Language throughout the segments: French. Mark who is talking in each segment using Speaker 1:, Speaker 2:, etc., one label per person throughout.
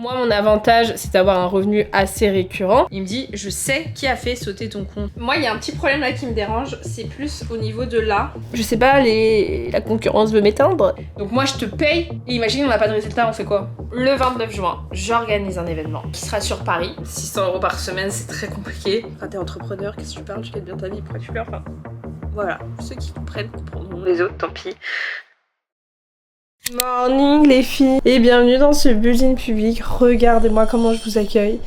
Speaker 1: Moi, mon avantage, c'est d'avoir un revenu assez récurrent. Il me dit, je sais qui a fait sauter ton compte. Moi, il y a un petit problème là qui me dérange, c'est plus au niveau de là. Je sais pas, la concurrence veut m'éteindre. Donc moi, je te paye, et imagine, on n'a pas de résultat, on fait quoi? Le 29 juin, j'organise un événement qui sera sur Paris. 600 € par semaine, c'est très compliqué. Enfin, t'es entrepreneur, qu'est-ce que tu parles? Tu gagnes bien ta vie, pourquoi tu pleures? Enfin, voilà, ceux qui comprennent comprendront. Les autres, tant pis. Morning les filles et bienvenue dans ce building public. Regardez-moi comment je vous accueille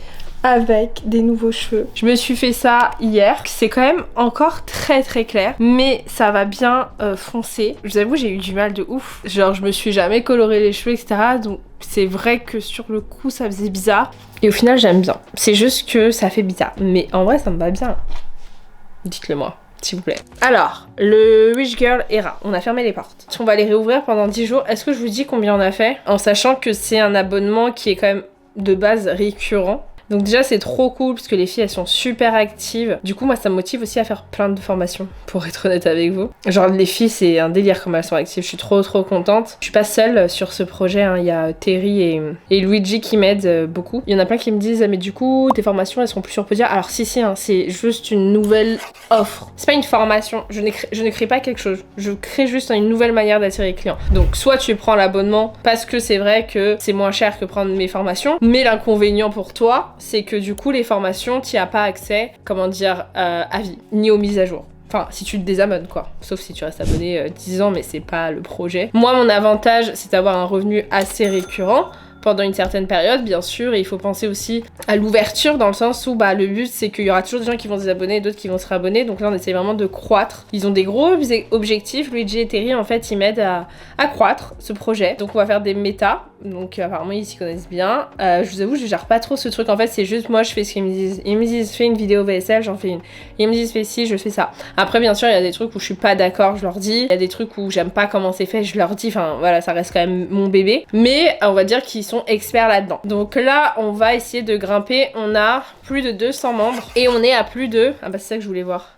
Speaker 1: avec des nouveaux cheveux. Je me suis fait ça hier. C'est quand même encore très clair, mais ça va bien foncer. Je vous avoue, j'ai eu du mal de ouf. Genre, je me suis jamais coloré les cheveux, etc. Donc c'est vrai que sur le coup, ça faisait bizarre. Et au final, j'aime bien. C'est juste que ça fait bizarre. Mais en vrai, ça me va bien. Dites-le moi, s'il vous plaît. Alors, le Wish Girl Era, on a fermé les portes. On va les réouvrir pendant 10 jours. Est-ce que je vous dis combien on a fait? En sachant que c'est un abonnement qui est quand même de base récurrent. Donc déjà c'est trop cool parce que les filles elles sont super actives. Du coup moi ça me motive aussi à faire plein de formations pour être honnête avec vous. Genre les filles c'est un délire comme elles sont actives. Je suis trop contente. Je suis pas seule sur ce projet hein. Il y a Terry et Luigi qui m'aident beaucoup. Il y en a plein qui me disent mais du coup tes formations elles seront plus sur Podia. Alors si hein, c'est juste une nouvelle offre. C'est pas une formation. Je ne crée pas quelque chose. Je crée juste une nouvelle manière d'attirer les clients. Donc soit tu prends l'abonnement parce que c'est vrai que c'est moins cher que prendre mes formations. Mais l'inconvénient pour toi c'est que du coup les formations t'y as pas accès, comment dire, à vie, ni aux mises à jour. Enfin, si tu te désabonnes quoi. Sauf si tu restes abonné 10 ans, mais c'est pas le projet. Moi, mon avantage, c'est d'avoir un revenu assez récurrent pendant une certaine période, bien sûr. Et il faut penser aussi à l'ouverture, dans le sens où bah, le but, c'est qu'il y aura toujours des gens qui vont se désabonner et d'autres qui vont se réabonner. Donc là, on essaie vraiment de croître. Ils ont des gros objectifs. Luigi et Terry, en fait, ils m'aident à croître ce projet. Donc on va faire des méta. Donc apparemment, ils s'y connaissent bien. Je vous avoue, je gère pas trop ce truc. En fait, c'est juste moi, je fais ce qu'ils me disent. Ils me disent, fais une vidéo VSL, j'en fais une. Ils me disent, fais ci, je fais ça. Après, bien sûr, il y a des trucs où je suis pas d'accord, je leur dis. Il y a des trucs où j'aime pas comment c'est fait, je leur dis. Enfin, voilà, ça reste quand même mon bébé. Mais on va dire qu'ils sont experts là-dedans. Donc là, on va essayer de grimper. On a plus de 200 membres. Et on est à plus de... Ah bah, c'est ça que je voulais voir.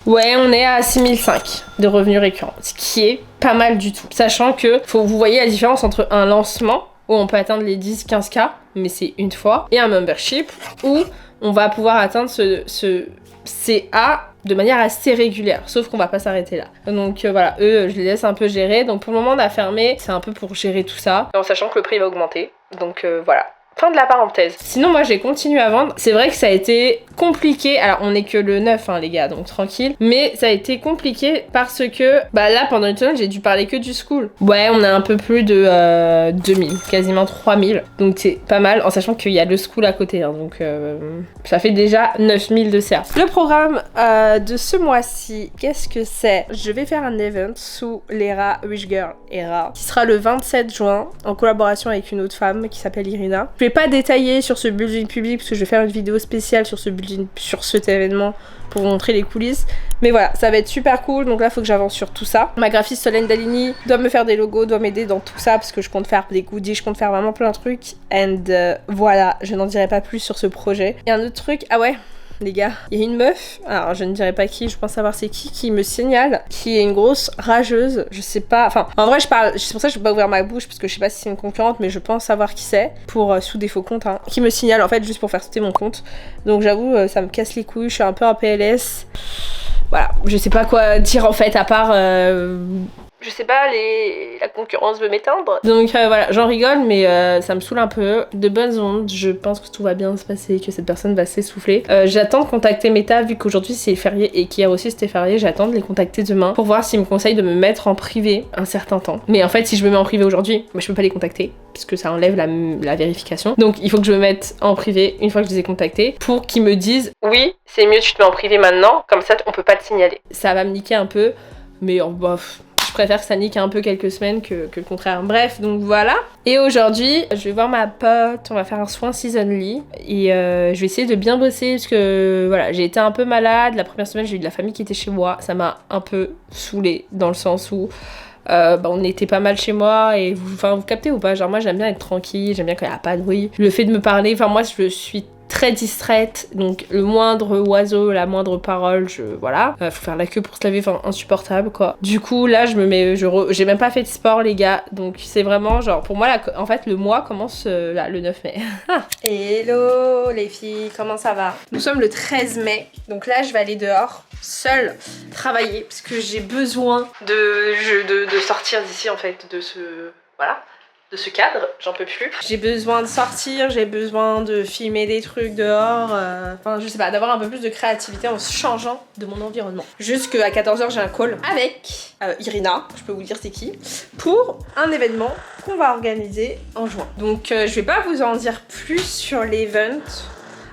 Speaker 1: Ouais, on est à 6005 de revenus récurrents, ce qui est pas mal du tout. Sachant que, vous voyez la différence entre un lancement, où on peut atteindre les 10-15K, mais c'est une fois, et un membership, où on va pouvoir atteindre ce CA de manière assez régulière, sauf qu'on va pas s'arrêter là. Donc voilà, eux, je les laisse un peu gérer. Donc pour le moment, on a fermé, c'est un peu pour gérer tout ça, en sachant que le prix va augmenter. Donc voilà. Fin de la parenthèse. Sinon moi j'ai continué à vendre. C'est vrai que ça a été compliqué. Alors on est que le 9 hein, les gars, donc tranquille. Mais ça a été compliqué parce que bah là pendant une semaine j'ai dû parler que du school. Ouais, on a un peu plus de 2000, quasiment 3000. Donc c'est pas mal en sachant qu'il y a le school à côté. Hein, donc ça fait déjà 9000 de CA. Le programme de ce mois-ci, qu'est-ce que c'est? Je vais faire un event sous l'ERA Wish Girl Era qui sera le 27 juin en collaboration avec une autre femme qui s'appelle Irina. Je vais pas détailler sur ce building public parce que je vais faire une vidéo spéciale sur cet événement pour vous montrer les coulisses. Mais voilà, ça va être super cool. Donc là, faut que j'avance sur tout ça. Ma graphiste Solène Dalini doit me faire des logos, doit m'aider dans tout ça parce que je compte faire des goodies, je compte faire vraiment plein de trucs. And voilà, je n'en dirai pas plus sur ce projet. Et un autre truc, ah ouais, les gars, il y a une meuf, alors je ne dirai pas qui, je pense savoir c'est qui me signale, qui est une grosse rageuse, je sais pas, enfin en vrai je parle, c'est pour ça que je vais pas ouvrir ma bouche parce que je sais pas si c'est une concurrente, mais je pense savoir qui c'est, pour sous des faux comptes, hein, qui me signale en fait juste pour faire sauter mon compte. Donc j'avoue ça me casse les couilles, je suis un peu en PLS. Voilà, je sais pas quoi dire en fait à part... Je sais pas, la concurrence veut m'éteindre. Donc voilà, j'en rigole, mais ça me saoule un peu. De bonnes ondes, je pense que tout va bien se passer, que cette personne va s'essouffler. J'attends de contacter Meta, vu qu'aujourd'hui c'est férié et qu'hier aussi c'était férié. J'attends de les contacter demain pour voir s'ils me conseillent de me mettre en privé un certain temps. Mais en fait, si je me mets en privé aujourd'hui, je peux pas les contacter, puisque ça enlève la vérification. Donc il faut que je me mette en privé une fois que je les ai contactés, pour qu'ils me disent « Oui, c'est mieux, tu te mets en privé maintenant, comme ça on peut pas te signaler. » Ça va me niquer un peu, mais bof... Je préfère que ça nique un peu quelques semaines que le contraire. Bref, donc voilà. Et aujourd'hui, je vais voir ma pote, on va faire un soin seasonally. Et je vais essayer de bien bosser parce que voilà, j'ai été un peu malade. La première semaine, j'ai eu de la famille qui était chez moi. Ça m'a un peu saoulée dans le sens où on était pas mal chez moi et vous captez ou pas? Genre moi, j'aime bien être tranquille, j'aime bien quand il n'y a pas de bruit. Le fait de me parler, enfin moi, je suis très distraite, donc le moindre oiseau, la moindre parole, voilà. Faut faire la queue pour se laver, enfin insupportable quoi. Du coup là je me mets, j'ai même pas fait de sport les gars, donc c'est vraiment genre pour moi là, en fait le mois commence là, le 9 mai. Hello les filles, comment ça va? Nous sommes le 13 mai, donc là je vais aller dehors seule travailler parce que j'ai besoin de sortir d'ici en fait, de ce... voilà. De ce cadre, j'en peux plus. J'ai besoin de sortir, j'ai besoin de filmer des trucs dehors, enfin je sais pas, d'avoir un peu plus de créativité en se changeant de mon environnement. Jusqu'à 14 h j'ai un call avec Irina, je peux vous dire c'est qui, pour un événement qu'on va organiser en juin. Donc je vais pas vous en dire plus sur l'event,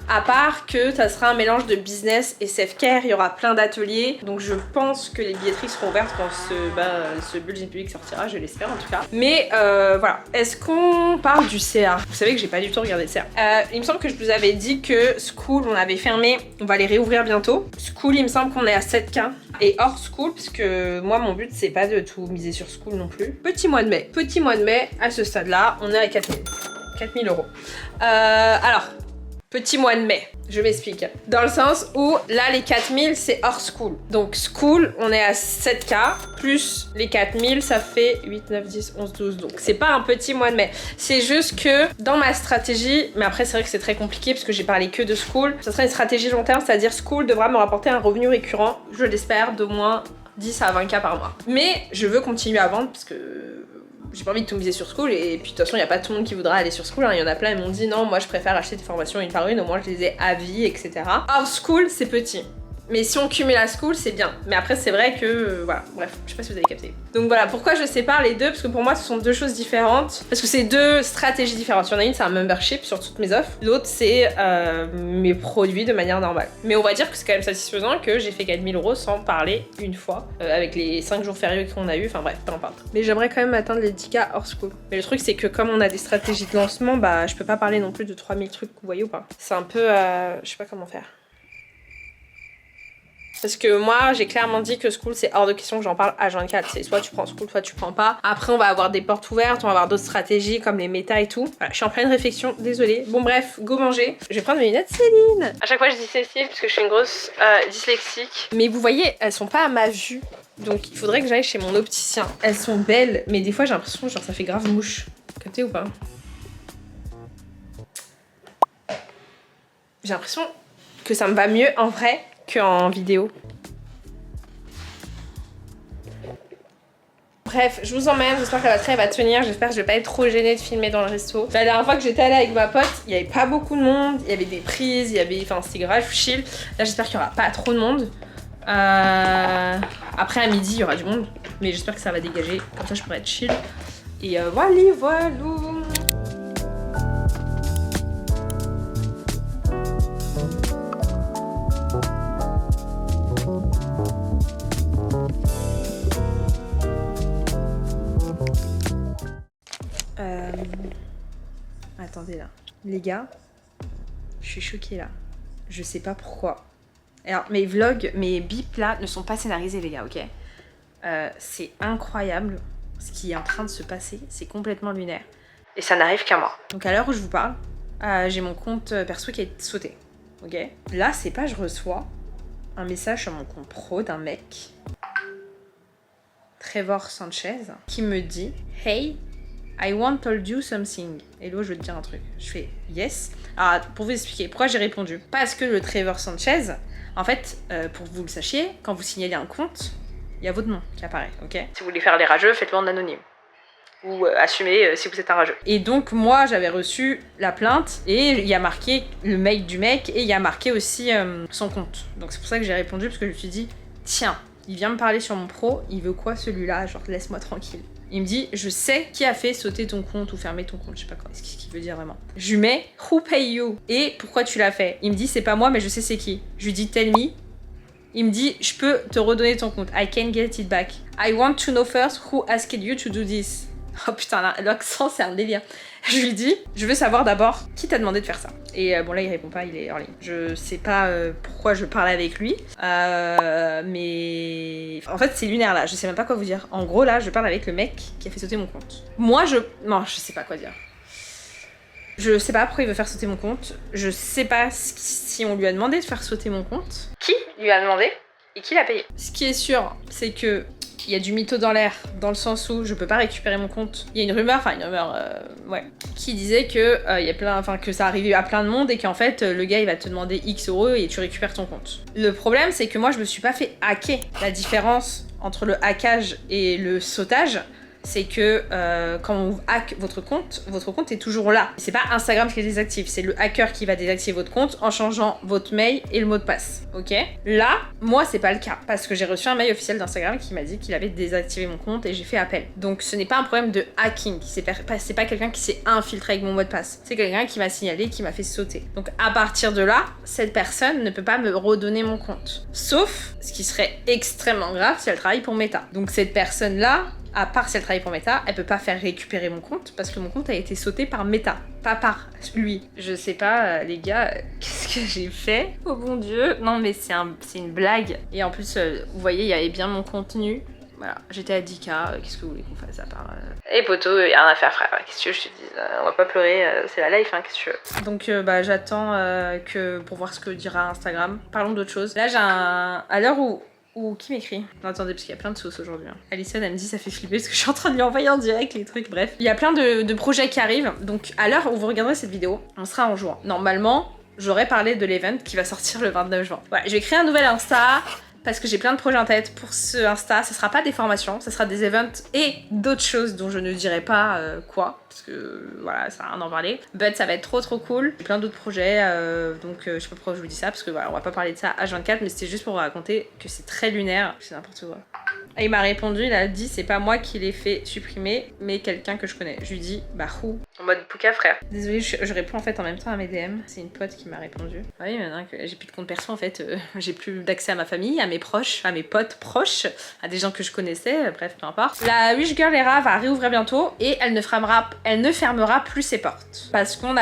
Speaker 1: à part que ça sera un mélange de business et self-care, il y aura plein d'ateliers. Donc je pense que les billetteries seront ouvertes quand ce Bulgin Public sortira, je l'espère en tout cas. Mais voilà, est-ce qu'on parle du CA? Vous savez que j'ai pas du tout regardé le CA. Il me semble que je vous avais dit que School, on avait fermé, on va les réouvrir bientôt. School, il me semble qu'on est à 7K. Et hors School, parce que moi mon but c'est pas de tout miser sur School non plus. Petit mois de mai, à ce stade là, on est à 4000 €. Alors... Petit mois de mai, je m'explique. Dans le sens où là les 4000 c'est hors School. Donc School on est à 7K plus les 4000 ça fait 8, 9, 10, 11, 12. Donc c'est pas un petit mois de mai. C'est juste que dans ma stratégie, mais après c'est vrai que c'est très compliqué parce que j'ai parlé que de School. Ça serait une stratégie long terme, c'est-à-dire School devra me rapporter un revenu récurrent, je l'espère, d'au moins 10 à 20K par mois. Mais je veux continuer à vendre parce que... j'ai pas envie de tout miser sur School et puis de toute façon il n'y a pas tout le monde qui voudra aller sur School, hein. Il y en a plein, ils m'ont dit non moi je préfère acheter des formations une par une, au moins je les ai à vie etc. Hors School c'est petit, mais si on cumule à School c'est bien, mais après c'est vrai que voilà, bref, je sais pas si vous avez capté. Donc voilà, pourquoi je sépare les deux, parce que pour moi ce sont deux choses différentes, parce que c'est deux stratégies différentes. Il y en a une c'est un membership sur toutes mes offres, l'autre c'est mes produits de manière normale. Mais on va dire que c'est quand même satisfaisant que j'ai fait 4000 € sans parler une fois, avec les 5 jours fériés qu'on a eu, enfin bref, peu importe. Mais j'aimerais quand même atteindre les 10K hors School. Mais le truc c'est que comme on a des stratégies de lancement, bah je peux pas parler non plus de 3000 trucs, vous voyez ou pas. C'est un peu, je sais pas comment faire. Parce que moi, j'ai clairement dit que School, c'est hors de question que j'en parle à 24. C'est soit tu prends School, soit tu prends pas. Après, on va avoir des portes ouvertes, on va avoir d'autres stratégies comme les méta et tout. Voilà, je suis en pleine réflexion, désolée. Bon bref, go manger. Je vais prendre mes lunettes Céline. À chaque fois, je dis Cécile parce que je suis une grosse dyslexique. Mais vous voyez, elles sont pas à ma vue. Donc il faudrait que j'aille chez mon opticien. Elles sont belles, mais des fois, j'ai l'impression genre ça fait grave mouche. Capté ou pas? J'ai l'impression que ça me va mieux en vrai qu'en vidéo. Bref, je vous emmène, j'espère que la batterie va tenir, j'espère que je vais pas être trop gênée de filmer dans le resto. La dernière fois que j'étais allée avec ma pote, il y avait pas beaucoup de monde, il y avait des prises, il y avait... enfin c'était grave chill. Là j'espère qu'il y aura pas trop de monde. Après à midi il y aura du monde, mais j'espère que ça va dégager, comme ça je pourrai être chill. Et voilà, voilà. Attendez là. Les gars, je suis choquée là. Je sais pas pourquoi. Alors mes vlogs, mes bips là ne sont pas scénarisés les gars, ok? C'est incroyable ce qui est en train de se passer. C'est complètement lunaire. Et ça n'arrive qu'à moi. Donc à l'heure où je vous parle, j'ai mon compte perso qui est sauté. Ok? Là c'est pas je reçois un message sur mon compte pro d'un mec, Trevor Sanchez, qui me dit Hey, I want told you something. Hello, je veux te dire un truc. Je fais yes. Alors, pour vous expliquer pourquoi j'ai répondu. Parce que le Trevor Sanchez, en fait, pour que vous le sachiez, quand vous signalez un compte, il y a votre nom qui apparaît, ok? Si vous voulez faire les rageux, faites-le en anonyme. Ou assumez si vous êtes un rageux. Et donc, moi, j'avais reçu la plainte et il y a marqué le mail du mec et il y a marqué aussi son compte. Donc, c'est pour ça que j'ai répondu, parce que je me suis dit, tiens, il vient me parler sur mon pro, il veut quoi celui-là? Genre, laisse-moi tranquille. Il me dit, je sais qui a fait sauter ton compte ou fermer ton compte, je sais pas quoi, ce qu'il veut dire vraiment. Je lui mets, who pay you? Et pourquoi tu l'as fait? Il me dit, c'est pas moi, mais je sais c'est qui. Je lui dis, tell me. Il me dit, je peux te redonner ton compte. I can get it back. I want to know first who asked you to do this. Oh putain, l'accent, c'est un délire. Je lui dis, je veux savoir d'abord qui t'a demandé de faire ça. Et bon là il répond pas, il est hors ligne. Je sais pas pourquoi je parle avec lui, mais en fait c'est lunaire là, je sais même pas quoi vous dire. En gros là je parle avec le mec qui a fait sauter mon compte. Moi non je sais pas quoi dire. Je sais pas pourquoi il veut faire sauter mon compte. Je sais pas si on lui a demandé de faire sauter mon compte. Qui lui a demandé et qui l'a payé. Ce qui est sûr, c'est que il y a du mytho dans l'air, dans le sens où je peux pas récupérer mon compte. Il y a une rumeur, ouais, qui disait que il y a plein, que ça arrivait à plein de monde et qu'en fait le gars il va te demander X euros et tu récupères ton compte. Le problème c'est que moi je me suis pas fait hacker. La différence entre le hackage et le sautage, c'est que quand on hack votre compte est toujours là. C'est pas Instagram qui le désactive, c'est le hacker qui va désactiver votre compte en changeant votre mail et le mot de passe. Ok? Là, moi c'est pas le cas parce que j'ai reçu un mail officiel d'Instagram qui m'a dit qu'il avait désactivé mon compte et j'ai fait appel. Donc ce n'est pas un problème de hacking, c'est pas quelqu'un qui s'est infiltré avec mon mot de passe. C'est quelqu'un qui m'a signalé, qui m'a fait sauter. Donc à partir de là, cette personne ne peut pas me redonner mon compte. Sauf, ce qui serait extrêmement grave si elle travaille pour Meta. Donc cette personne-là, à part si elle travaille pour Meta, elle peut pas faire récupérer mon compte parce que mon compte a été sauté par Meta, pas par lui. Je sais pas, les gars, qu'est-ce que j'ai fait? Oh bon Dieu. Non mais c'est une blague. Et en plus, vous voyez, il y avait bien mon contenu. Voilà, j'étais à 10K, qu'est-ce que vous voulez qu'on fasse à part... Eh poto, y'a rien à faire frère, qu'est-ce que tu veux, je te dis, on va pas pleurer, c'est la life, hein, qu'est-ce que tu veux. Donc j'attends pour voir ce que dira Instagram. Parlons d'autre chose. Là j'ai à l'heure où qui m'écrit? Non, attendez, parce qu'il y a plein de sauces aujourd'hui. Alison, elle me dit ça fait flipper parce que je suis en train de lui envoyer en direct les trucs, bref. Il y a plein de projets qui arrivent, donc à l'heure où vous regarderez cette vidéo, on sera en juin. Normalement, j'aurais parlé de l'event qui va sortir le 29 juin. Voilà, je vais créer un nouvel Insta parce que j'ai plein de projets en tête pour ce Insta. Ça sera pas des formations, ça sera des events et d'autres choses dont je ne dirai pas quoi, parce que voilà, ça sert à rien d'en parler. But ça va être trop cool. J'ai plein d'autres projets, donc je sais pas pourquoi je vous dis ça, parce que voilà, on va pas parler de ça H24, mais c'était juste pour vous raconter que c'est très lunaire, c'est n'importe quoi. Et il m'a répondu, il a dit c'est pas moi qui l'ai fait supprimer, mais quelqu'un que je connais. Je lui dis bah who? En mode Pouka frère. Désolée, je réponds en fait en même temps à mes DM. C'est une pote qui m'a répondu. Oui, maintenant que j'ai plus de compte perso en fait, j'ai plus d'accès à ma famille, à mes proches, à mes potes proches, à des gens que je connaissais, bref, peu importe. La Wish Girl Era va réouvrir bientôt et elle ne fermera plus ses portes. Parce qu'on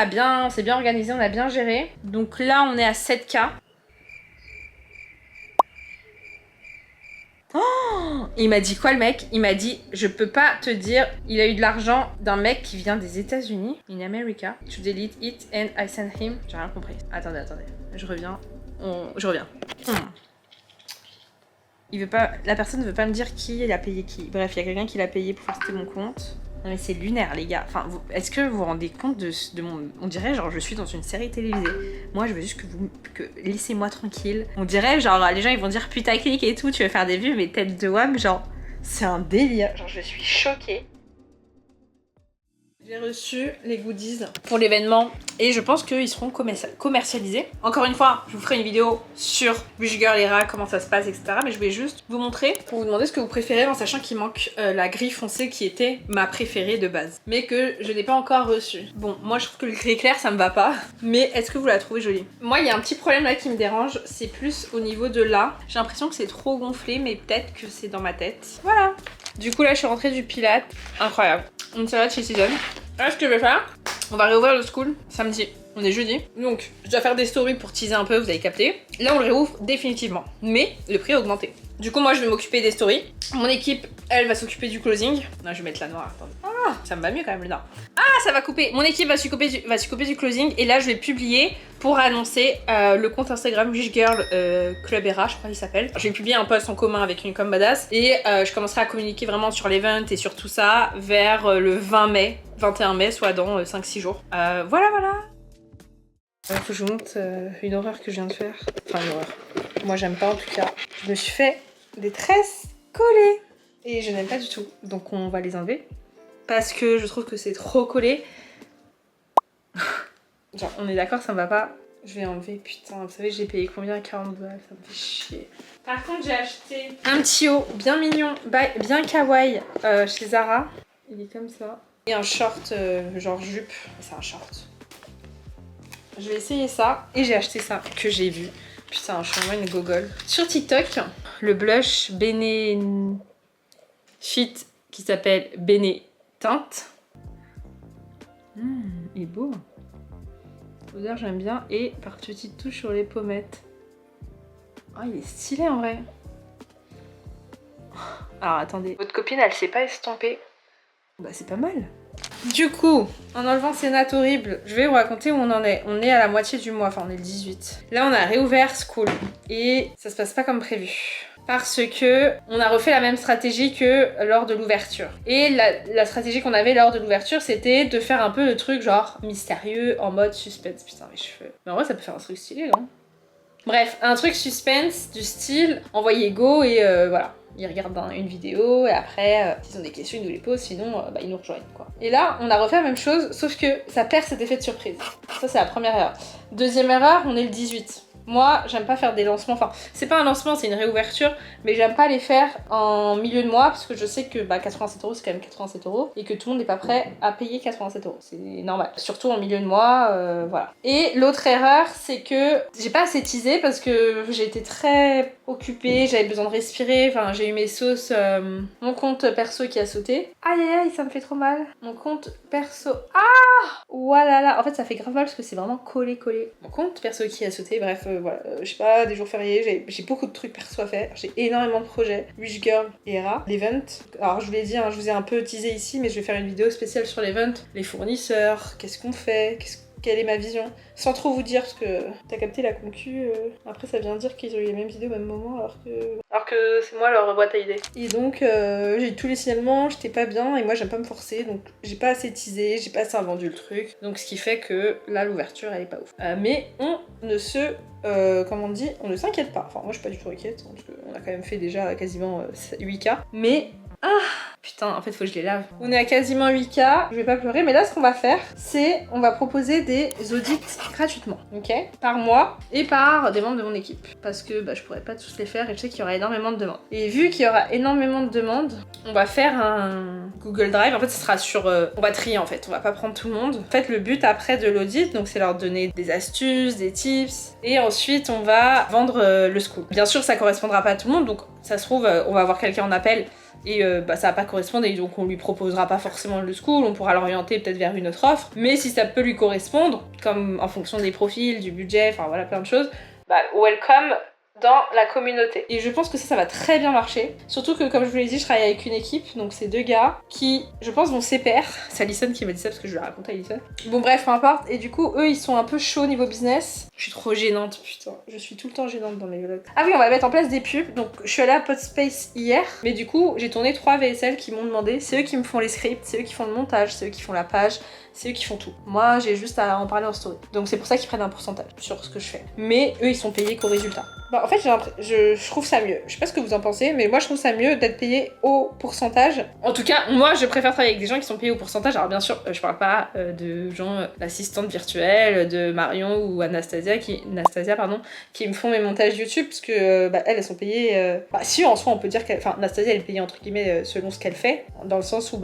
Speaker 1: c'est bien organisé, on a bien géré. Donc là on est à 7K. Oh, il m'a dit quoi le mec? Il m'a dit je peux pas te dire, il a eu de l'argent d'un mec qui vient des États-Unis, in America, to delete it and I sent him. J'ai rien compris. Attendez, je reviens. Je reviens. La personne ne veut pas me dire qui il a payé qui. Bref, il y a quelqu'un qui l'a payé pour faire sauter mon compte. Non mais c'est lunaire les gars. Enfin, est-ce que vous vous rendez compte de mon... On dirait genre je suis dans une série télévisée. Moi je veux juste que laissez-moi tranquille. On dirait genre les gens ils vont dire putaclic et tout, tu veux faire des vues mais tête de WAM genre c'est un délire. Genre je suis choquée. J'ai reçu les goodies pour l'événement et je pense qu'ils seront commercialisés. Encore une fois, je vous ferai une vidéo sur Wish Girl Era, comment ça se passe, etc. Mais je vais juste vous montrer pour vous demander ce que vous préférez en sachant qu'il manque la gris foncé qui était ma préférée de base. Mais que je n'ai pas encore reçue. Bon, moi je trouve que le gris clair ça me va pas. Mais est-ce que vous la trouvez jolie? Moi il y a un petit problème là qui me dérange, c'est plus au niveau de là. J'ai l'impression que c'est trop gonflé mais peut-être que c'est dans ma tête. Voilà. Du coup là je suis rentrée du Pilate. Incroyable. Une salade chez Season. Là ce que je vais faire, on va réouvrir le school samedi. On est jeudi. Donc je dois faire des stories pour teaser un peu, vous avez capté. Là on le réouvre définitivement. Mais le prix a augmenté. Du coup moi je vais m'occuper des stories. Mon équipe, elle va s'occuper du closing. Non je vais mettre la noire, attendez. Ah, ça me va mieux quand même le noir. Ah ça va couper. Mon équipe va s'occuper du closing. Et là je vais publier pour annoncer le compte Instagram Wish Girl Club Era, je crois qu'il s'appelle. Je vais publier un post en commun avec une com badass. Et je commencerai à communiquer vraiment sur l'event et sur tout ça vers le 20 mai. 21 mai, soit dans 5-6 jours. Voilà. Faut que je vous montre une horreur que je viens de faire. Enfin une horreur. Moi j'aime pas en tout cas. Je me suis fait des tresses collées. Et je n'aime pas du tout. Donc on va les enlever. Parce que je trouve que c'est trop collé. Genre on est d'accord, ça me va pas. Je vais enlever, putain, vous savez j'ai payé combien? 40 balles, ça me fait chier. Par contre j'ai acheté un petit haut bien mignon, bien kawaii chez Zara. Il est comme ça. Et un short genre jupe. C'est un short. Je vais essayer ça. Et j'ai acheté ça que j'ai vu. Putain, je suis vraiment une gogole. Sur TikTok, le blush Benefit qui s'appelle Bene Teinte. Il est beau. L'odeur j'aime bien. Et par petites touches sur les pommettes. Oh, il est stylé en vrai. Alors attendez. Votre copine elle s'est pas estompée. Bah c'est pas mal. Du coup, en enlevant ces nattes horribles, je vais vous raconter où on en est. On est à la moitié du mois, enfin on est le 18. Là on a réouvert school et ça se passe pas comme prévu. Parce que on a refait la même stratégie que lors de l'ouverture. Et la stratégie qu'on avait lors de l'ouverture, c'était de faire un peu le truc genre mystérieux en mode suspense. Putain mes cheveux. Mais en vrai ça peut faire un truc stylé, non? Bref, un truc suspense du style envoyer go et voilà. Ils regardent une vidéo et après, s'ils ont des questions, ils nous les posent, sinon ils nous rejoignent quoi. Et là, on a refait la même chose, sauf que ça perd cet effet de surprise. Ça, c'est la première erreur. Deuxième erreur, on est le 18. Moi, j'aime pas faire des lancements, enfin, c'est pas un lancement, c'est une réouverture, mais j'aime pas les faire en milieu de mois parce que je sais que 87 € c'est quand même 87 € et que tout le monde n'est pas prêt à payer 87 €. C'est normal. Surtout en milieu de mois, voilà. Et l'autre erreur, c'est que j'ai pas assez teasé parce que j'ai été très occupée, j'avais besoin de respirer, enfin, j'ai eu mes sauces, mon compte perso qui a sauté. Aïe aïe aïe, ça me fait trop mal. Mon compte perso. Ah! Voilà, en fait, ça fait grave mal parce que c'est vraiment collé. Mon compte perso qui a sauté, bref. Voilà, je sais pas, des jours fériés, j'ai beaucoup de trucs perso à faire, j'ai énormément de projets, Wish Girl et Era, l'event. Alors je vous l'ai dit, hein, je vous ai un peu teasé ici, mais je vais faire une vidéo spéciale sur l'event, les fournisseurs, qu'est-ce qu'on fait, quelle est ma vision, sans trop vous dire, parce que t'as capté la concu, après ça vient dire qu'ils ont eu les mêmes idées au même moment, alors que c'est moi leur boîte à idées. Et donc j'ai eu tous les signalements, j'étais pas bien, et moi j'aime pas me forcer, donc j'ai pas assez teasé, j'ai pas assez vendu le truc, donc ce qui fait que là l'ouverture elle est pas ouf. Mais on ne se... comme on dit, on ne s'inquiète pas. Enfin, moi je suis pas du tout inquiète, hein, parce qu'on a quand même fait déjà quasiment 8K. Mais putain, en fait faut que je les lave. On est à quasiment 8K, je vais pas pleurer, mais là ce qu'on va faire, c'est on va proposer des audits gratuitement, ok? Par mois et par des membres de mon équipe. Parce que je pourrais pas tous les faire et je sais qu'il y aura énormément de demandes. Et vu qu'il y aura énormément de demandes, on va faire un Google Drive. En fait, ce sera sur... on va trier en fait, on va pas prendre tout le monde. En fait, le but après de l'audit, donc c'est leur donner des astuces, des tips, et ensuite on va vendre le school. Bien sûr, ça correspondra pas à tout le monde, donc ça se trouve, on va avoir quelqu'un en appel et ça va pas correspondre et donc on lui proposera pas forcément le school, on pourra l'orienter peut-être vers une autre offre, mais si ça peut lui correspondre, comme en fonction des profils, du budget, enfin voilà plein de choses, welcome dans la communauté. Et je pense que ça va très bien marcher. Surtout que, comme je vous l'ai dit, je travaille avec une équipe, donc c'est deux gars qui, je pense, vont s'épaire. C'est Alison qui m'a dit ça parce que je lui ai raconté à Alison. Bon bref, peu importe. Et du coup, eux, ils sont un peu chauds niveau business. Je suis trop gênante, putain. Je suis tout le temps gênante dans mes vlogs. Ah oui, on va mettre en place des pubs. Donc, je suis allée à Podspace hier. Mais du coup, j'ai tourné 3 VSL qui m'ont demandé. C'est eux qui me font les scripts, c'est eux qui font le montage, c'est eux qui font la page. C'est eux qui font tout. Moi, j'ai juste à en parler en story. Donc c'est pour ça qu'ils prennent un pourcentage sur ce que je fais. Mais eux, ils sont payés qu'au résultat. En fait, je trouve ça mieux. Je sais pas ce que vous en pensez, mais moi, je trouve ça mieux d'être payé au pourcentage. En tout cas, moi, je préfère travailler avec des gens qui sont payés au pourcentage. Alors bien sûr, je parle pas de gens, l'assistante virtuelle, de Marion ou Anastasia qui me font mes montages YouTube, parce que elles sont payées... si, en soi, on peut dire qu'elle... Enfin, Anastasia, elle est payée entre guillemets selon ce qu'elle fait, dans le sens où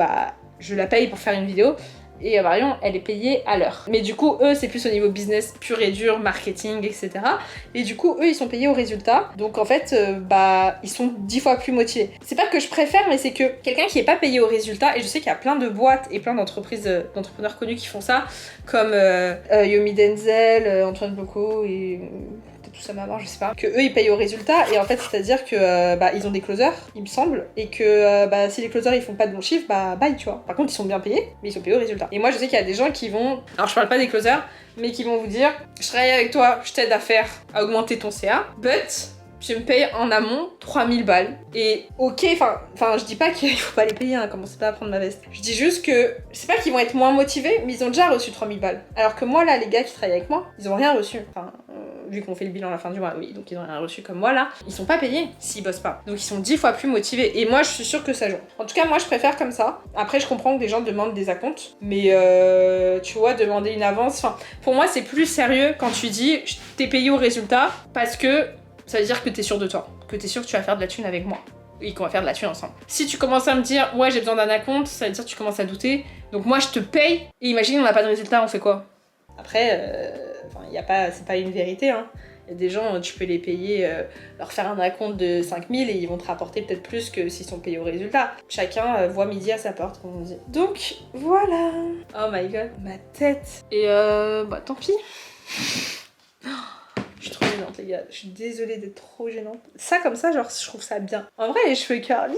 Speaker 1: je la paye pour faire une vidéo. Et Marion, elle est payée à l'heure. Mais du coup, eux, c'est plus au niveau business pur et dur, marketing, etc. Et du coup, eux, ils sont payés au résultat. Donc en fait, ils sont 10 fois plus motivés. C'est pas que je préfère, mais c'est que quelqu'un qui est pas payé au résultat, et je sais qu'il y a plein de boîtes et plein d'entreprises, d'entrepreneurs connus qui font ça, comme Yomi Denzel, Antoine Bloco et... tout ça maman, je sais pas, que eux ils payent au résultat, et en fait c'est à dire que ils ont des closers, il me semble, et que si les closers ils font pas de bon chiffre, bye, tu vois. Par contre ils sont bien payés, mais ils sont payés au résultat. Et moi je sais qu'il y a des gens qui vont, alors je parle pas des closers, mais qui vont vous dire, je travaille avec toi, je t'aide à augmenter ton CA, but tu me payes en amont 3000 balles. Et ok, enfin je dis pas qu'il faut pas les payer, hein, commencez pas à prendre ma veste. Je dis juste que c'est pas qu'ils vont être moins motivés, mais ils ont déjà reçu 3000 balles. Alors que moi là, les gars qui travaillent avec moi, ils ont rien reçu. Enfin, vu qu'on fait le bilan à la fin du mois, oui, donc ils ont rien reçu comme moi là. Ils sont pas payés s'ils bossent pas. Donc ils sont 10 fois plus motivés. Et moi je suis sûre que ça joue. En tout cas, moi je préfère comme ça. Après, je comprends que des gens demandent des acomptes, mais tu vois, demander une avance, enfin, pour moi c'est plus sérieux quand tu dis t'es payé au résultat, parce que ça veut dire que t'es sûr de toi, que t'es sûr que tu vas faire de la thune avec moi et qu'on va faire de la thune ensemble. Si tu commences à me dire ouais j'ai besoin d'un acompte, ça veut dire que tu commences à douter. Donc moi je te paye et imagine on n'a pas de résultat, on fait quoi? Après, c'est pas une vérité, hein. Il y a des gens, tu peux les payer, leur faire un acompte de 5000 et ils vont te rapporter peut-être plus que s'ils sont payés au résultat. Chacun voit midi à sa porte, comme on dit. Donc voilà. Oh my god, ma tête. Et tant pis. Je suis trop gênante les gars, je suis désolée d'être trop gênante. Ça comme ça, genre je trouve ça bien. En vrai les cheveux curly,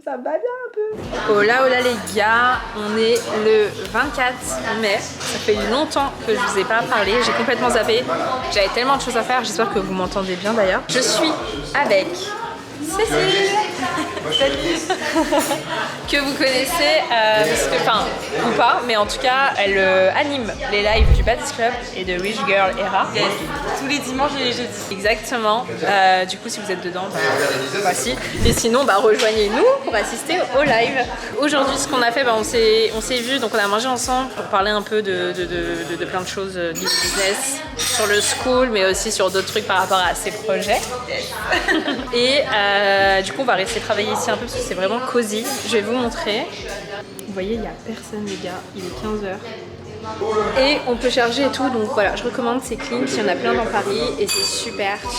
Speaker 1: ça me va bien un peu. Oh là les gars, on est le 24 mai. Ça fait longtemps que je vous ai pas parlé, j'ai complètement zappé. J'avais tellement de choses à faire, j'espère que vous m'entendez bien d'ailleurs. Je suis avec Cécile que vous connaissez, parce que, enfin, ou pas, mais en tout cas, elle anime les lives du Baddies Club et de Wish Girl Era.
Speaker 2: Yes. Tous les dimanches et les jeudis.
Speaker 1: Exactement. Du coup, si vous êtes dedans, voici. Et sinon, rejoignez-nous pour assister au live. Aujourd'hui, ce qu'on a fait, on s'est vu, donc on a mangé ensemble pour parler un peu de plein de choses du business, sur le school, mais aussi sur d'autres trucs par rapport à ses projets. Et du coup, on va rester travailler ici un peu parce que c'est vraiment cosy. Je vais vous montrer. Vous voyez, il n'y a personne les gars, il est 15h. Et on peut charger et tout, donc voilà, je recommande, c'est clean, il y en a plein dans Paris et c'est super bon.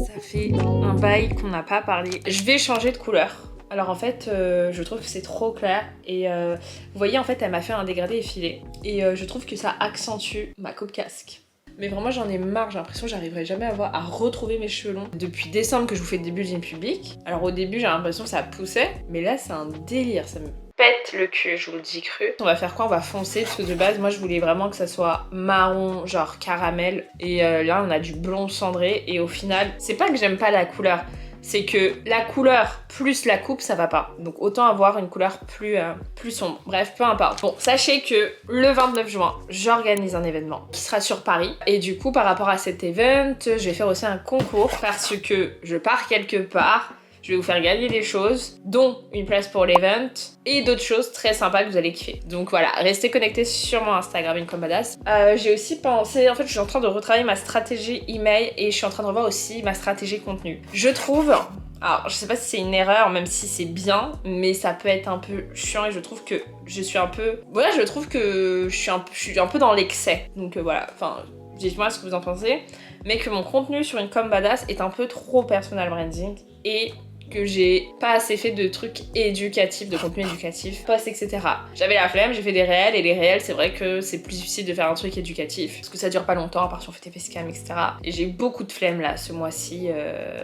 Speaker 1: Ça fait un bail qu'on n'a pas parlé. Je vais changer de couleur. Alors en fait, je trouve que c'est trop clair et vous voyez en fait elle m'a fait un dégradé effilé et je trouve que ça accentue ma coupe casque. Mais vraiment j'en ai marre, j'ai l'impression que j'arriverai jamais à retrouver mes cheveux longs. Depuis décembre que je vous fais des building public, alors au début j'ai l'impression que ça poussait, mais là c'est un délire, ça me pète le cul, je vous le dis cru. On va faire quoi? On va foncer parce que de base moi je voulais vraiment que ça soit marron, genre caramel et là on a du blond cendré et au final, c'est pas que j'aime pas la couleur, c'est que la couleur plus la coupe ça va pas, donc autant avoir une couleur plus sombre. Bref, peu importe. Bon, sachez que le 29 juin j'organise un événement qui sera sur Paris et du coup par rapport à cet event je vais faire aussi un concours parce que je pars quelque part. Je vais vous faire gagner des choses, dont une place pour l'event et d'autres choses très sympas que vous allez kiffer. Donc voilà, restez connectés sur mon Instagram Income Badass. J'ai aussi pensé, en fait je suis en train de retravailler ma stratégie email et je suis en train de revoir aussi ma stratégie contenu. Je trouve, alors je sais pas si c'est une erreur, même si c'est bien, mais ça peut être un peu chiant et je trouve que je suis un peu... Voilà, je trouve que je suis un peu dans l'excès. Donc voilà, enfin, dites-moi ce que vous en pensez. Mais que mon contenu sur Income Badass est un peu trop personal branding et que j'ai pas assez fait de trucs éducatifs, de contenu éducatif, posts, etc. J'avais la flemme, j'ai fait des réels, et les réels, c'est vrai que c'est plus difficile de faire un truc éducatif, parce que ça dure pas longtemps, à part si on fait des facecam, etc. Et j'ai eu beaucoup de flemme là, ce mois-ci,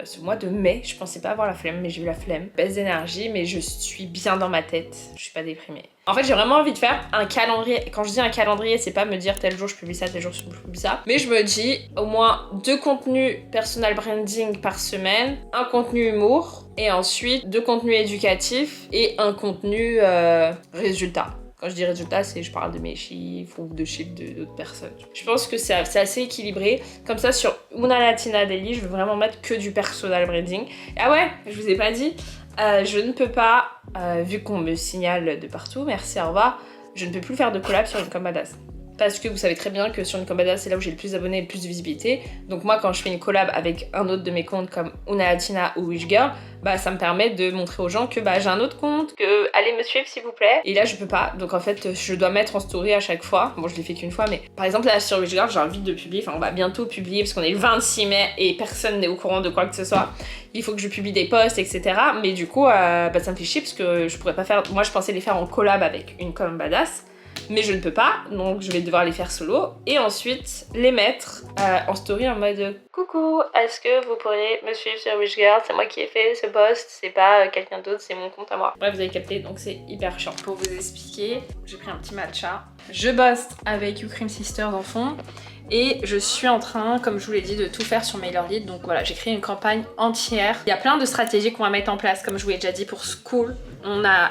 Speaker 1: ce mois de mai, je pensais pas avoir la flemme, mais j'ai eu la flemme. Baisse d'énergie, mais je suis bien dans ma tête, je suis pas déprimée. En fait, j'ai vraiment envie de faire un calendrier. Quand je dis un calendrier, c'est pas me dire tel jour je publie ça, tel jour je publie ça. Mais je me dis au moins 2 contenus personal branding par semaine, un contenu humour, et ensuite 2 contenus éducatifs et un contenu résultat. Quand je dis résultat, c'est je parle de mes chiffres ou de chiffres d'autres personnes. Je pense que c'est assez équilibré. Comme ça, sur Una Latina Daily, je veux vraiment mettre que du personal branding. Ah ouais, je vous ai pas dit, je ne peux pas, vu qu'on me signale de partout, merci, au revoir, je ne peux plus faire de collab sur Income Badass. Parce que vous savez très bien que sur Income Badass, c'est là où j'ai le plus d'abonnés et le plus de visibilité. Donc moi, quand je fais une collab avec un autre de mes comptes comme Una Latina ou Wish Girl, ça me permet de montrer aux gens que j'ai un autre compte, que allez me suivre s'il vous plaît. Et là, je peux pas. Donc en fait, je dois mettre en story à chaque fois. Bon, je l'ai fait qu'une fois, mais par exemple là sur Wish Girl, j'ai envie de publier. Enfin, on va bientôt publier parce qu'on est le 26 mai et personne n'est au courant de quoi que ce soit. Il faut que je publie des posts, etc. Mais du coup, ça me fait chier parce que je pourrais pas faire. Moi, je pensais les faire en collab avec Income Badass. Mais je ne peux pas, donc je vais devoir les faire solo et ensuite les mettre en story en mode coucou, est-ce que vous pourriez me suivre sur Wish Girl, c'est moi qui ai fait ce post, c'est pas quelqu'un d'autre, c'est mon compte à moi. Bref, vous avez capté, donc c'est hyper chiant. Pour vous expliquer, j'ai pris un petit matcha. Je bosse avec You Cream Sisters en fond et je suis en train, comme je vous l'ai dit, de tout faire sur MailerLite. Donc voilà, j'ai créé une campagne entière. Il y a plein de stratégies qu'on va mettre en place, comme je vous l'ai déjà dit pour School. On a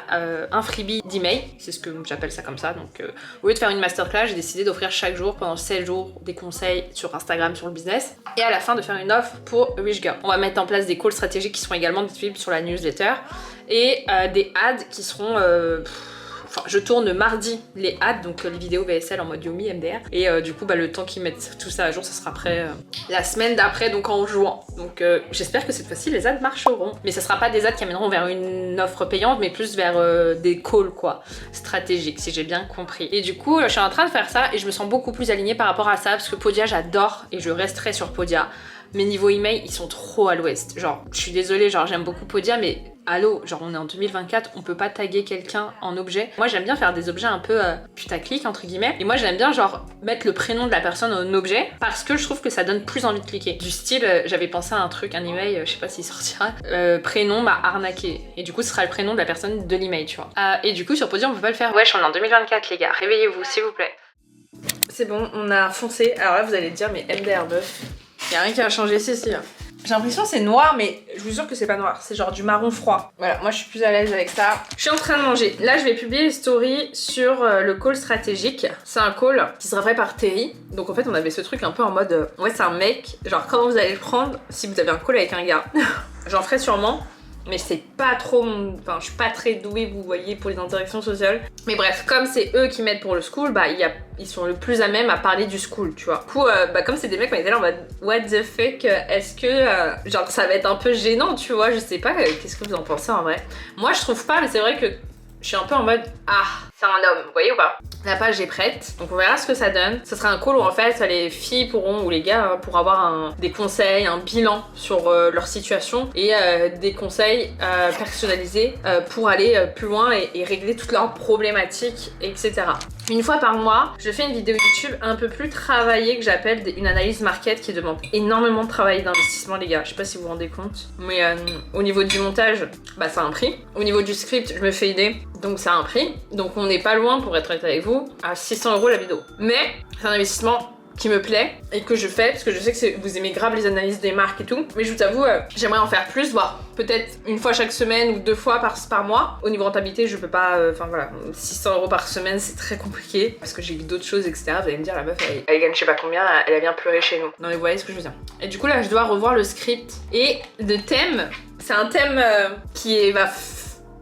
Speaker 1: un freebie d'email, c'est ce que j'appelle ça comme ça. Donc au lieu de faire une masterclass, j'ai décidé d'offrir chaque jour pendant 7 jours des conseils sur Instagram, sur le business. Et à la fin de faire une offre pour Wish Girl. On va mettre en place des calls stratégiques qui seront également disponibles sur la newsletter. Et des ads qui seront...
Speaker 3: enfin je tourne mardi les ads, donc les vidéos VSL en mode Yumi MDR, et du coup bah le temps qu'ils mettent tout ça à jour, ça sera prêt la semaine d'après, donc en juin. Donc j'espère que cette fois-ci les ads marcheront, mais ça sera pas des ads qui amèneront vers une offre payante, mais plus vers des calls quoi, stratégiques, si j'ai bien compris. Et du coup je suis en train de faire ça et je me sens beaucoup plus alignée par rapport à ça, parce que Podia j'adore et je resterai sur Podia. Mais niveau email, ils sont trop à l'ouest. Genre, je suis désolée, genre j'aime beaucoup Podia, mais allô, genre on est en 2024, on peut pas taguer quelqu'un en objet. Moi j'aime bien faire des objets un peu putaclic entre guillemets. Et moi j'aime bien genre mettre le prénom de la personne en objet parce que je trouve que ça donne plus envie de cliquer. Du style, j'avais pensé à un truc, un email, je sais pas s'il sortira, prénom m'a arnaqué. Et du coup ce sera le prénom de la personne de l'email, tu vois. Et du coup sur Podia on peut pas le faire. Wesh, on est en 2024 les gars, réveillez-vous s'il vous plaît. C'est bon, on a foncé. Alors là vous allez dire mais MDR meuf. Y'a rien qui a changé, si. J'ai l'impression que c'est noir, mais je vous jure que c'est pas noir. C'est genre du marron froid. Voilà, moi je suis plus à l'aise avec ça. Je suis en train de manger. Là, je vais publier une story sur le call stratégique. C'est un call qui sera fait par Terry. Donc en fait, on avait ce truc un peu en mode... ouais, c'est un mec. Genre, comment vous allez le prendre si vous avez un call avec un gars? J'en ferai sûrement. Mais c'est pas trop mon... Enfin, je suis pas très douée, vous voyez, pour les interactions sociales. Mais bref, comme c'est eux qui m'aident pour le school, bah ils sont le plus à même à parler du school, tu vois. Du coup, bah comme c'est des mecs, on était là en mode what the fuck, est-ce que... genre, ça va être un peu gênant, tu vois, je sais pas, qu'est-ce que vous en pensez en vrai? Moi, je trouve pas, mais c'est vrai que je suis un peu en mode ah, c'est un homme, vous voyez ou pas? La page est prête, donc on verra ce que ça donne. Ce sera un call où en fait les filles pourront, ou les gars, pourront avoir des conseils, un bilan sur leur situation et des conseils personnalisés pour aller plus loin et régler toutes leurs problématiques, etc. Une fois par mois, je fais une vidéo YouTube un peu plus travaillée que j'appelle une analyse market qui demande énormément de travail d'investissement les gars. Je sais pas si vous vous rendez compte, mais au niveau du montage, bah ça a un prix. Au niveau du script, je me fais aider, donc ça a un prix. Donc on n'est pas loin, pour être honnête avec vous, à 600 € la vidéo. Mais c'est un investissement qui me plaît et que je fais parce que je sais que vous aimez grave les analyses des marques et tout, mais je vous avoue j'aimerais en faire plus, voire peut-être une fois chaque semaine ou 2 fois par mois. Au niveau rentabilité je peux pas, enfin voilà, 600 € par semaine c'est très compliqué parce que j'ai d'autres choses etc. Vous allez me dire la meuf elle gagne je sais pas combien, elle vient pleurer chez nous. Non mais vous voyez ce que je veux dire. Et du coup là je dois revoir le script et le thème, c'est un thème qui va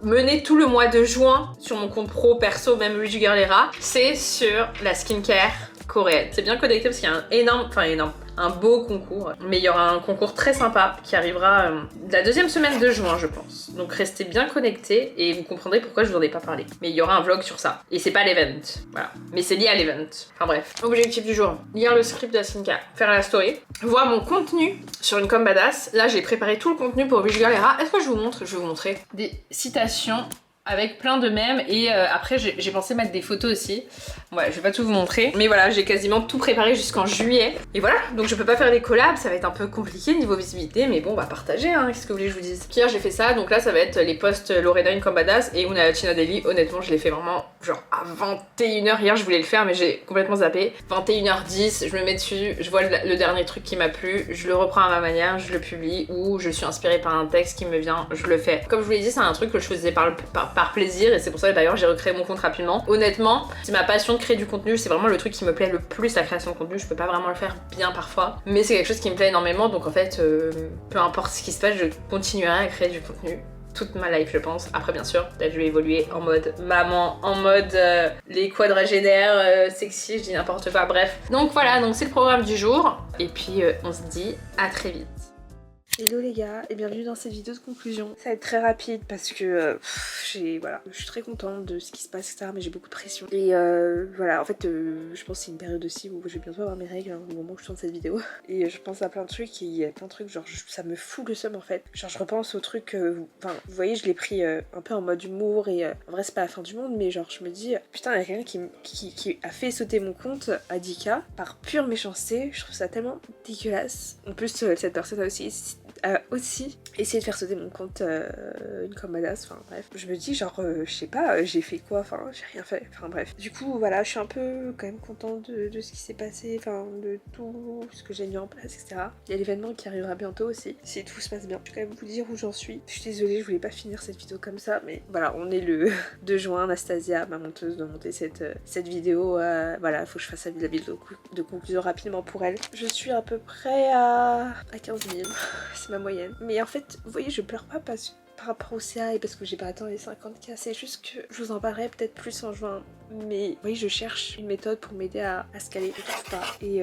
Speaker 3: mener tout le mois de juin sur mon compte pro perso, même Luigi Guerrera, c'est sur la skincare coréenne. C'est bien connecté parce qu'il y a un beau concours, mais il y aura un concours très sympa qui arrivera la 2e semaine de juin je pense. Donc restez bien connectés et vous comprendrez pourquoi je vous en ai pas parlé. Mais il y aura un vlog sur ça. Et c'est pas l'event, voilà. Mais c'est lié à l'event. Enfin bref. Objectif du jour, lire le script de la skincare, faire la story, voir mon contenu sur une com badass. Là j'ai préparé tout le contenu pour Luigi Guerrera. Est-ce que je vous montre? Je vais vous montrer des citations avec plein de mèmes et après j'ai pensé mettre des photos aussi. Ouais, je vais pas tout vous montrer, mais voilà, j'ai quasiment tout préparé jusqu'en juillet. Et voilà, donc je peux pas faire des collabs, ça va être un peu compliqué niveau visibilité, mais bon, on va partager, hein, qu'est-ce que vous voulez que je vous dise. Hier j'ai fait ça, donc là ça va être les posts Lorena comme badass et Una China Daily. Honnêtement, je l'ai fait vraiment genre à 21h. Hier je voulais le faire, mais j'ai complètement zappé. 21h10, je me mets dessus, je vois le dernier truc qui m'a plu, je le reprends à ma manière, je le publie, ou je suis inspirée par un texte qui me vient, je le fais. Comme je vous l'ai dit, c'est un truc que je faisais par plaisir et c'est pour ça que d'ailleurs j'ai recréé mon compte rapidement. Honnêtement, c'est ma passion de créer du contenu, c'est vraiment le truc qui me plaît le plus, la création de contenu. Je peux pas vraiment le faire bien parfois, mais c'est quelque chose qui me plaît énormément, donc en fait peu importe ce qui se passe, je continuerai à créer du contenu toute ma life je pense. Après bien sûr, peut-être je vais évoluer en mode maman, en mode les quadragénaires sexy, je dis n'importe quoi, bref. Donc voilà, donc c'est le programme du jour et puis on se dit à très vite.
Speaker 1: Hello les gars et bienvenue dans cette vidéo de conclusion. Ça va être très rapide parce que voilà, je suis très contente de ce qui se passe etc, mais j'ai beaucoup de pression. Et voilà, en fait je pense que c'est une période aussi où je vais bientôt avoir mes règles au moment où je tourne cette vidéo. Et je pense à plein de trucs et il y a plein de trucs genre ça me fout le seum en fait. Genre je repense aux trucs, enfin vous voyez je l'ai pris un peu en mode humour et en vrai c'est pas la fin du monde, mais genre je me dis putain il y a quelqu'un qui a fait sauter mon compte à 10K par pure méchanceté. Je trouve ça tellement dégueulasse. En plus cette personne a aussi essayé de faire sauter mon compte une comme badass, enfin bref. Je me dis genre je sais pas, j'ai fait quoi, enfin j'ai rien fait, enfin bref. Du coup voilà, je suis un peu quand même contente de ce qui s'est passé, enfin de tout ce que j'ai mis en place, etc. Il y a l'événement qui arrivera bientôt aussi, si tout se passe bien. Je vais quand même vous dire où j'en suis. Je suis désolée, je voulais pas finir cette vidéo comme ça, mais voilà, on est le 2 juin, Anastasia, ma monteuse, doit monter cette vidéo, voilà, faut que je fasse la vidéo de conclusion rapidement pour elle. Je suis à peu près à 15 000, c'est ma moyenne. Mais en fait, vous voyez, je pleure pas parce par rapport au CA et parce que j'ai pas atteint les 50K, c'est juste que je vous en parlerai peut-être plus en juin. Mais oui, je cherche une méthode pour m'aider à scaler et tout ça. Et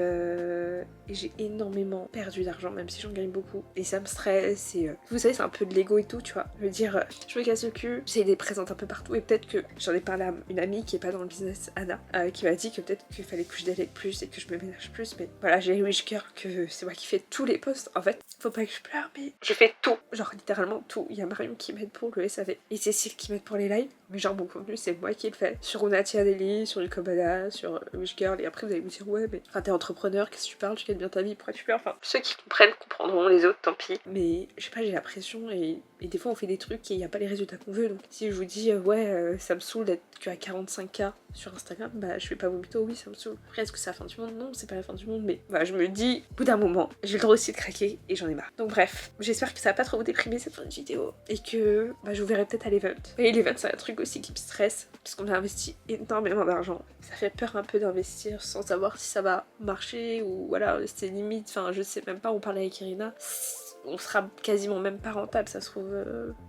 Speaker 1: j'ai énormément perdu d'argent, même si j'en gagne beaucoup. Et ça me stresse. Et vous savez, c'est un peu de l'ego et tout, tu vois. Je veux dire, je me casse le cul, j'essaie de les présenter un peu partout. Et peut-être que j'en ai parlé à une amie qui est pas dans le business, Anna, qui m'a dit que peut-être qu'il fallait que je délègue plus et que je me ménage plus. Mais voilà, j'ai Wish Girl que c'est moi qui fais tous les posts. En fait, faut pas que je pleure, mais je fais tout. Genre littéralement tout. Il y a Marion qui m'aide pour le SAV et Cécile qui m'aide pour les lives. Mais genre mon contenu, c'est moi qui le fais. Sur Unatia Daily, sur Ucobada, sur Wish Girl. Et après, vous allez vous dire, ouais, mais enfin, t'es entrepreneur, qu'est-ce que tu parles, tu gagnes bien ta vie, pourquoi tu pleures? Enfin, ceux qui comprennent comprendront, les autres, tant pis. Mais je sais pas, j'ai la pression et des fois, on fait des trucs et il n'y a pas les résultats qu'on veut. Donc, si je vous dis, ouais, ça me saoule d'être qu'à 45K sur Instagram, bah, je vais pas vous mytho, oui, ça me saoule. Après, est-ce que c'est la fin du monde? Non, c'est pas la fin du monde, mais voilà, je me dis, au bout d'un moment, j'ai le droit aussi de craquer et j'en ai marre. Donc, bref, j'espère que ça va pas trop vous déprimer cette fin de vidéo et que bah, je vous verrai peut-être à l'event. Et l'event, c'est un truc aussi qui me stresse parce qu'on a investi énormément d'argent. Ça fait peur un peu d'investir sans savoir si ça va marcher ou voilà, c'est limite, enfin, je sais même pas, on parlait avec Irina. On sera quasiment même pas rentable, ça se trouve,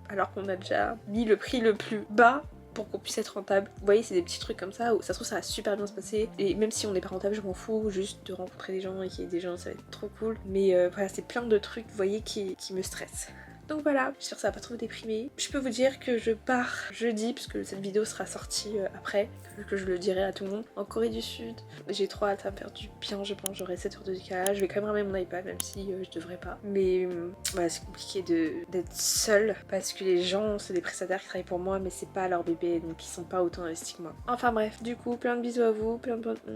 Speaker 1: alors qu'on a déjà mis le prix le plus bas pour qu'on puisse être rentable. Vous voyez, c'est des petits trucs comme ça où ça se trouve ça va super bien se passer. Et même si on n'est pas rentable, je m'en fous, juste de rencontrer des gens et qu'il y ait des gens, ça va être trop cool. Mais voilà, c'est plein de trucs, vous voyez, qui me stressent. Donc voilà, j'espère que ça va pas trop vous déprimer. Je peux vous dire que je pars jeudi, puisque cette vidéo sera sortie après, que je le dirai à tout le monde, en Corée du Sud. J'ai trop hâte, à me faire du bien, je pense, j'aurai 7 heures de décalage. Je vais quand même ramener mon iPad, même si je devrais pas. Mais voilà, c'est compliqué d'être seule, parce que les gens, c'est des prestataires qui travaillent pour moi, mais c'est pas leur bébé, donc ils sont pas autant investis que moi. Enfin bref, du coup, plein de bisous à vous,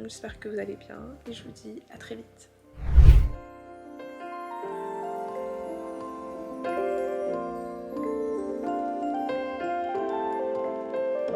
Speaker 1: j'espère que vous allez bien, et je vous dis à très vite.